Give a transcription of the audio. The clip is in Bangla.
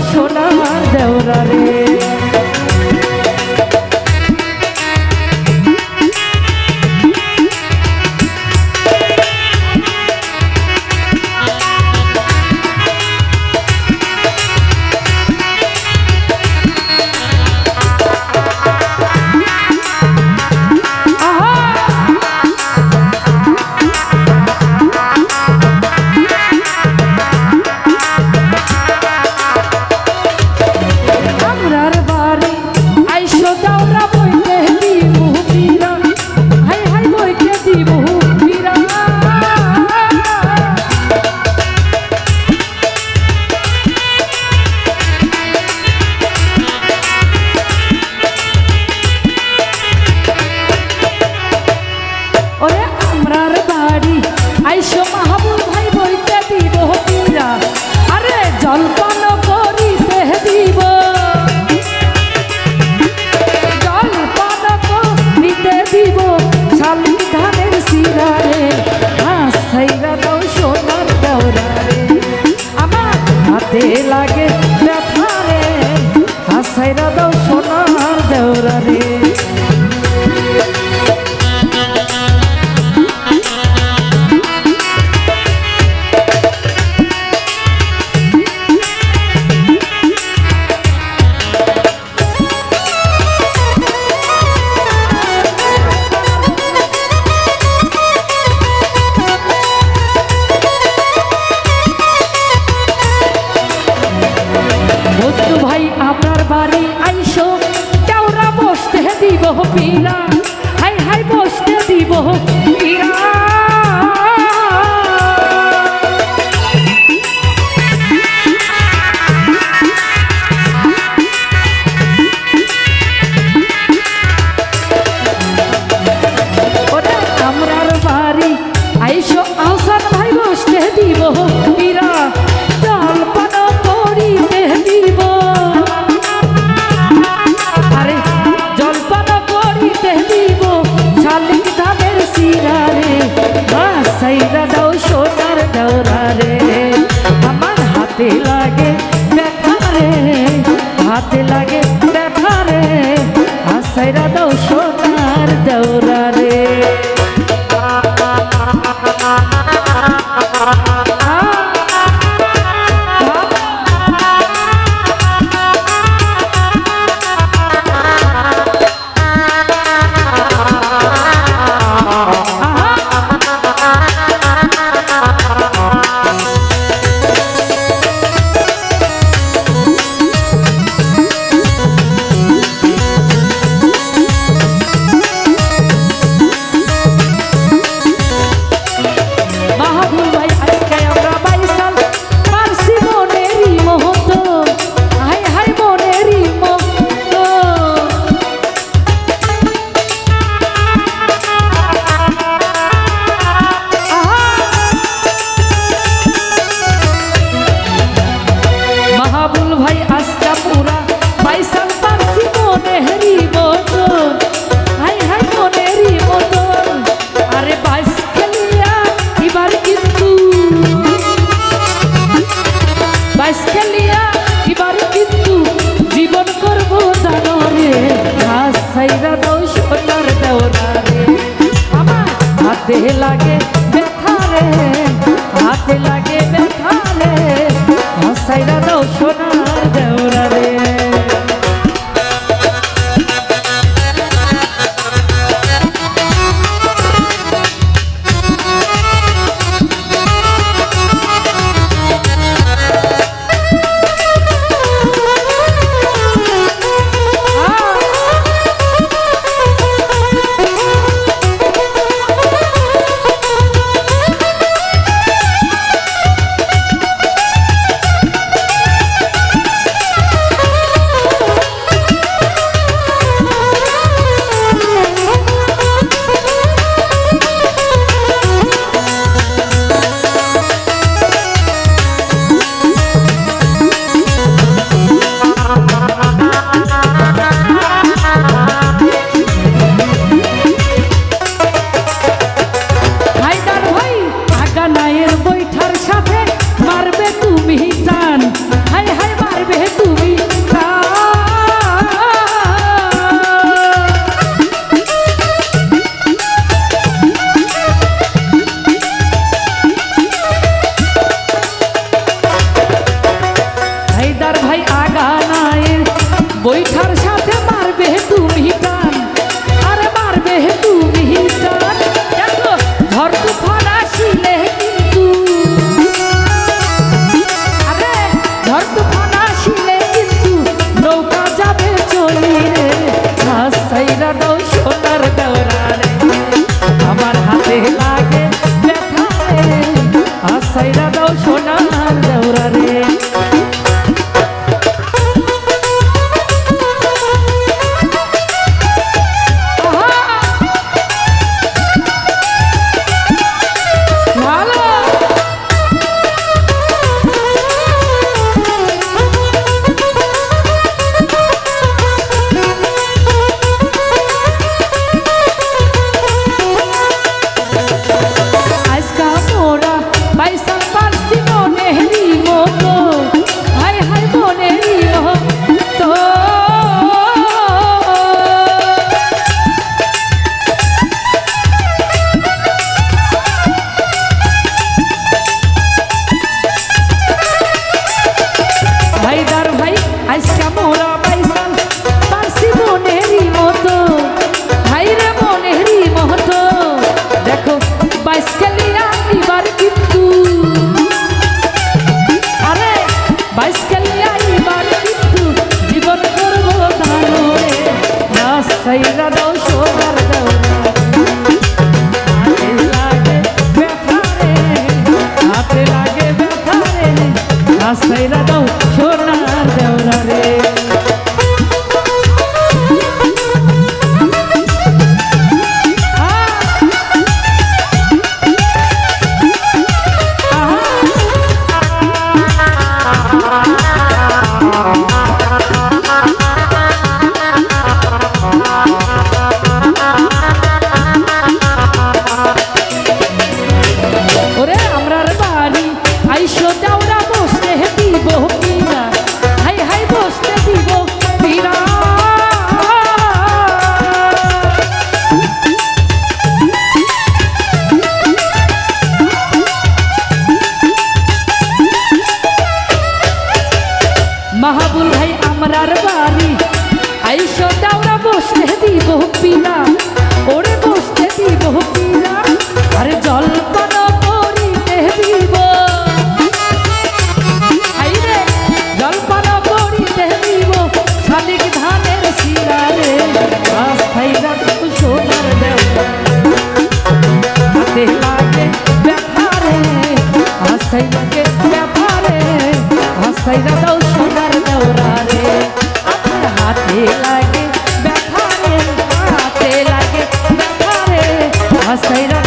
সোনার দেওরা রে। আইসো মাহবুব ভাই বইতে দিব পীরা, আরে জলপান করিতে দিব, জলপান করিতে দিব শালিক ধানের শিরা রে। হাসাইরা দাও সোনার দেওরা রে, আমার হাতে লাগে ব্যথা রে। হাসাইরা দাও সোনার দেওরা রে। ভাই আপনার বাড়ি আইসো দেওরা বসতে দিব পীরা, হাই হাই বসতে দিব পীরা। ওরে আমরার বাড়ি আইসো আহসান ভাই বসতে দিব পীরা, জলপান করিতে দিব, আরে জলপান করিতে দিব শালিক ধানের শিরা রে। হাসাইরা দাও সোনার দেওরা রে, আমার হাতে লাগে ব্যথা রে, হাতে লাগে ব্যথা রে। হাসাইরা দাও সোনার দেওরা রে। হাতে লাগে ব্যথা রে, হাতে লাগে ব্যথা রে। হাসাইরা দাও সোনার দেওরা রে। আজকা মোরা বাইসাল পারছি মনেরই মতো হাইরে মনেরই মতো দেখো বাইসকালিয়া এবার কিন্তু আরে বাইসকালিয়া এবার কিন্তু জীবন করবো ধানো রে না সাইরা দাও সোনার দাও হাতে লাগে ব্যথা রে না সাইরা দাও সোনার দেওরা রে ওরে আমরার বাড়ি আইসো দেওরা বসতে দিব পীরা হাই হাই বসতে দিব পীরা মাহাবুল ভাই আমরার বাড়ি আইসো দেওরা বসতে দিব পীরা ওরে বসতে দিব পীরা আরে জলপান করিতে দিব আইরে জলপান করিতে দিব শালিক ধানের শিরা রে আস্থাইরা তো সোনার দেও হাতে লাগে ব্যথা রে আস্থাই লাগে ব্যথা রে আস্থাইরা দাও সোনার দেওরা রে হাতে লাগে ব্যথা রে হাতে লাগে ব্যথা রে আস্থাইরা